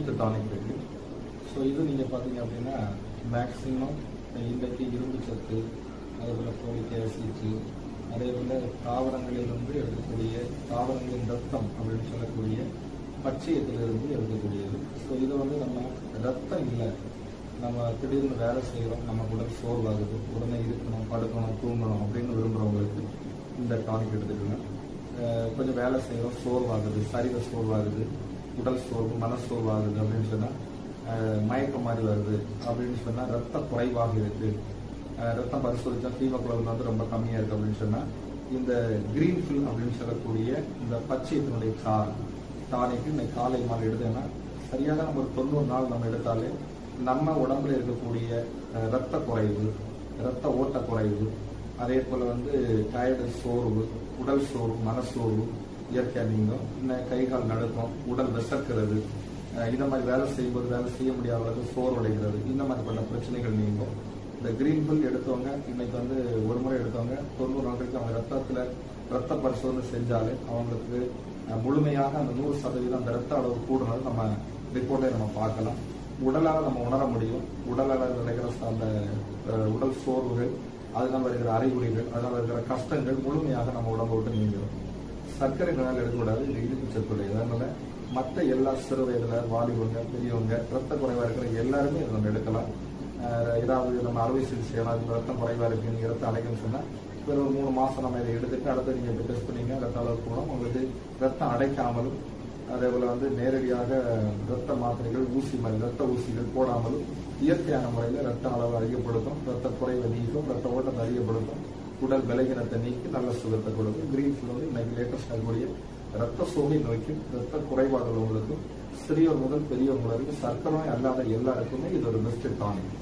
Strength tonic இருக்கு. So இது நீங்கள் பார்த்தீங்க அப்படின்னா மேக்ஸிமம் இன்றைக்கு இரும்பு சத்து, அதேபோல் ஃபோலிக் ஆசிட், அதேபோல் தாவரங்களிலிருந்து எடுக்கக்கூடிய தாவரங்களின் ரத்தம் அப்படின்னு சொல்லக்கூடிய பச்சையத்திலிருந்து எடுக்கக்கூடியது. ஸோ இதை வந்து நம்ம ரத்தம் இல்லை, நம்ம திடீர்னு வேலை செய்கிறோம், நம்ம உடல் சோர்வாகுது, உடனே இருக்கணும், படுக்கணும், தூங்கணும் அப்படின்னு விரும்புகிறவங்களுக்கு இந்த டானிக் எடுத்துக்கணும். கொஞ்சம் வேலை செய்கிறோம், சோர்வாகுது, சரீர சோர்வாகுது, உடல் சோர்வு, மனசோர்வாகுது அப்படின்னு சொன்னால், மயக்கம் மாதிரி வருது அப்படின்னு சொன்னால், ரத்த குறைவாக இருக்கு, ரத்தம் பரிசோதிச்சா ஹீமோகுளோபின் வந்து ரொம்ப கம்மியாக இருக்குது அப்படின்னு சொன்னால், இந்த கிரீன் ஃபில் அப்படின்னு சொல்லக்கூடிய இந்த பச்சையத்தினுடைய சார் டானிக்கு இன்னைக்கு காலை மாலை எடுத்தோன்னா சரியாக நம்ம ஒரு 90 நாள் நம்ம எடுத்தாலே நம்ம உடம்புல இருக்கக்கூடிய ரத்த குறைவு, ரத்த ஓட்ட குறைவு, அதே போல் வந்து டயர்டு சோர்வு, உடல் சோர்வு, மனசோர்வு இயற்கையாக நீங்கும். இன்னும் கை கால் நடுக்கம், உடல் விசக்கிறது, இந்த மாதிரி வேலை செய்யும்போது வேலை செய்ய முடியாத அளவுக்கு சோர்வடைகிறது, இந்த மாதிரிப்பட்ட பிரச்சனைகள் நீங்கும். இந்த கிரீன் பில் எடுத்தவங்க இன்னைக்கு வந்து ஒரு முறை எடுத்தவங்க 90 நாளைக்கு அவங்க ரத்தத்தில் ரத்த பரிசோதனை செஞ்சாலே அவங்களுக்கு முழுமையாக அந்த 100% அந்த ரத்த அளவு கூடுனது நம்ம ரிப்போர்ட்டை நம்ம பார்க்கலாம். உடலால் நம்ம உணர முடியும். உடலால் நினைக்கிற அந்த உடல் சோர்வுகள், அதனால இருக்கிற அறிகுறிகள், அதனால இருக்கிற கஷ்டங்கள் முழுமையாக நம்ம உடம்பு விட்டு நீங்கிடும். சர்க்கரை நோயால் எடுக்கக்கூடாது, இது இனிப்பு சத்துடைய. அதனால மற்ற எல்லா சிறு வயதுல வாலிபங்க, பெரியவங்க, ரத்த குறைவா இருக்கிற எல்லாருமே இதை நம்ம எடுக்கலாம். ஏதாவது நம்ம அறுவை சிகிச்சை ரத்தம் குறைவா இருக்கு, நீங்க ரத்தம் அடைக்கணும்னு சொன்னா ஒரு 3 மாசம் நம்ம இதை எடுத்துட்டு அடுத்து நீங்க டெஸ்ட் பண்ணீங்க, ரத்த அளவு போனோம், உங்களுக்கு ரத்தம் அடைக்காமலும், அதே போல வந்து நேரடியாக ரத்த மாத்திரைகள், ஊசி மாதிரி ரத்த ஊசிகள் போடாமலும் இயற்கையான முறையில் ரத்த அளவு அதிகப்படுத்தும், ரத்த குறைவை நீக்கும், ரத்த ஓட்டத்தை அதிகப்படுத்தும், உடல் விலகினத்தை நீக்கி நல்ல சுகத்தை கொடுக்கும். கிரீன் ஃபுல் வந்து இன்னைக்கு லேட்டஸ்ட் ஆகக்கூடிய ரத்த சோகை நோய்க்கும், ரத்த குறைபாடு உள்ளவங்களுக்கும், சிறியோர் முதல் பெரியவங்க வரைக்கும், சர்க்கரை அல்லாத எல்லாருக்குமே இது ஒரு பெஸ்ட் டானிக்.